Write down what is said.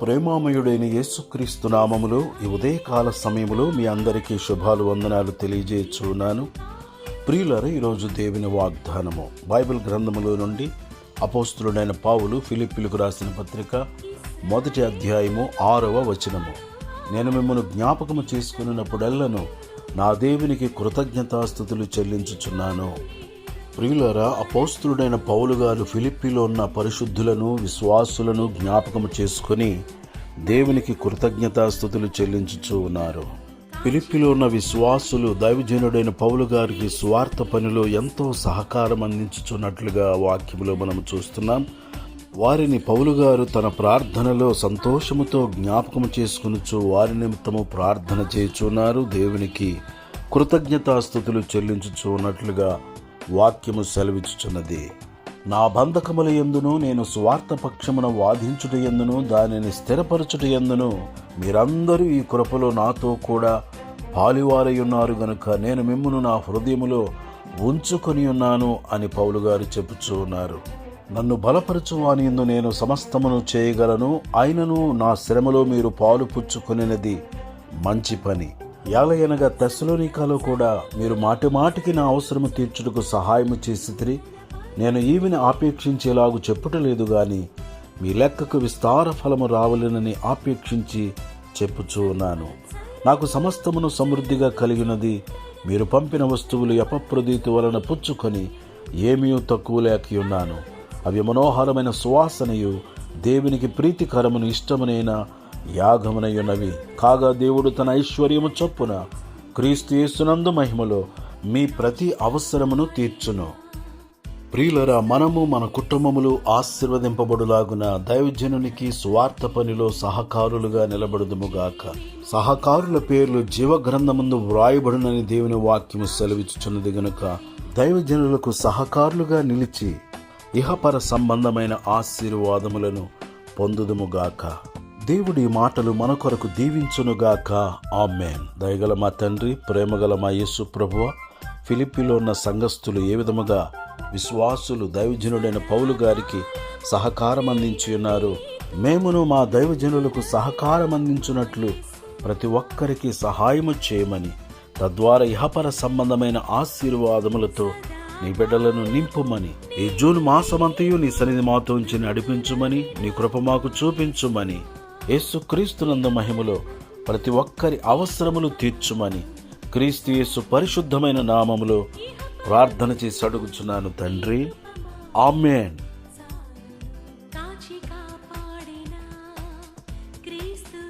ప్రేమామయుడైన యేసుక్రీస్తు నామములో ఈ ఉదయకాల సమయంలో మీ అందరికీ శుభాలు వందనాలు తెలియజేస్తున్నాను. ప్రియులారా, ఈరోజు దేవుని వాగ్దానము బైబిల్ గ్రంథములో నుండి అపోస్తులుడైన పౌలు ఫిలిప్పీలకు రాసిన పత్రిక 1వ అధ్యాయము 6వ వచనము. నేను మిమ్మల్ని జ్ఞాపకము చేసుకున్నప్పుడెల్లను నా దేవునికి కృతజ్ఞతాస్తుతులు చెల్లించుచున్నాను. ప్రియులారా, అపోస్తులుడైన పౌలు గారు ఫిలిప్పీలో ఉన్న పరిశుద్ధులను విశ్వాసులను జ్ఞాపకం చేసుకుని దేవునికి కృతజ్ఞతాస్తుతులు చెల్లించుచూ ఉన్నారు. ఫిలిప్పీలో ఉన్న విశ్వాసులు దైవజనుడైన పౌలు గారికి స్వార్థ పనిలో ఎంతో సహకారం అందించుచున్నట్లుగా వాక్యములో మనం చూస్తున్నాం. వారిని పౌలు గారు తన ప్రార్థనలో సంతోషముతో జ్ఞాపకం చేసుకునుచు వారి నిమిత్తము ప్రార్థన చేయుచున్నారు. దేవునికి కృతజ్ఞతాస్తుతులు చెల్లించుచూ ఉన్నట్లుగా వాక్యము సెలవిచ్చుచున్నది. నా బంధకముల యందును నేను స్వార్థ పక్షమున వాదించుట యందును దానిని స్థిరపరచుట యందును మీరందరూ ఈ కృపలో నాతో కూడా పాలివారై ఉన్నారు గనుక నేను మిమ్మును నా హృదయములో ఉంచుకొని ఉన్నాను అని పౌలు గారు చెప్పుచూ ఉన్నారు. నన్ను బలపరచు వాని యందు నేను సమస్తమును చేయగలను, అయినను నా శ్రమలో మీరు పాలు పుచ్చుకొనినది మంచి పని. యాలయనగా తెస్సలోనికలో కూడా మీరు మాటిమాటికి నా అవసరము తీర్చుటకు సహాయము చేసితిరి. నేను ఈవిని ఆపేక్షించేలాగు చెప్పుటలేదు గాని మీ లెక్కకు విస్తార ఫలము రావాలనని ఆపేక్షించి చెప్పుచూ ఉన్నాను. నాకు సమస్తమును సమృద్ధిగా కలిగినది. మీరు పంపిన వస్తువులు ఎపఫ్రోదితు వలన పుచ్చుకొని ఏమీ తక్కువ లేక ఉన్నాను. అవి మనోహరమైన సువాసనయు దేవునికి ప్రీతికరమును ఇష్టమునైన యాగమునయున్నవి. కాగా దేవుడు తన ఐశ్వర్యము చొప్పున క్రీస్తు యేసునందు మహిమలో మీ ప్రతి అవసరమును తీర్చును. ప్రియులరా, మనము మన కుటుంబములు ఆశీర్వదింపబడులాగున దైవజనునికి స్వార్థ పనిలో సహకారులుగా నిలబడుదుముగాక. సహకారుల పేర్లు జీవగ్రంథమందు వ్రాయబడునని దేవుని వాక్యము సెలవిచ్చుచున్నది గనుక దైవజనులకు సహకారులుగా నిలిచి ఇహపర సంబంధమైన ఆశీర్వాదములను పొందుదుముగాక. దేవుడి మాటలు మన కొరకు దీవించునుగాక. ఆమేన్. దయగల మా తండ్రి, ప్రేమగల మా యేసు ప్రభువా, ఫిలిప్పీలో ఉన్న సంఘస్థులు ఏ విధముగా విశ్వాసులు దైవజనుడైన పౌలు గారికి సహకారం అందించి ఉన్నారు, మేమును మా దైవజనులకు సహకారం అందించున్నట్లు ప్రతి ఒక్కరికి సహాయము చేయమని, తద్వారా ఇహపర సంబంధమైన ఆశీర్వాదములతో నీ బిడ్డలను నింపుమని, ఈ జూన్ మాసమంతయు నీ సన్నిధి మాతో ఉంచి నడిపించుమని, నీ కృప మాకు చూపించుమని, యేసుక్రీస్తునందు మహిమలో ప్రతి ఒక్కరి అవసరములు తీర్చుమని క్రీస్తు యేసు పరిశుద్ధమైన నామములో ప్రార్థన చేసి అడుగుచున్నాను తండ్రి. ఆమేన్. కాచి కాపాడిన క్రీస్తు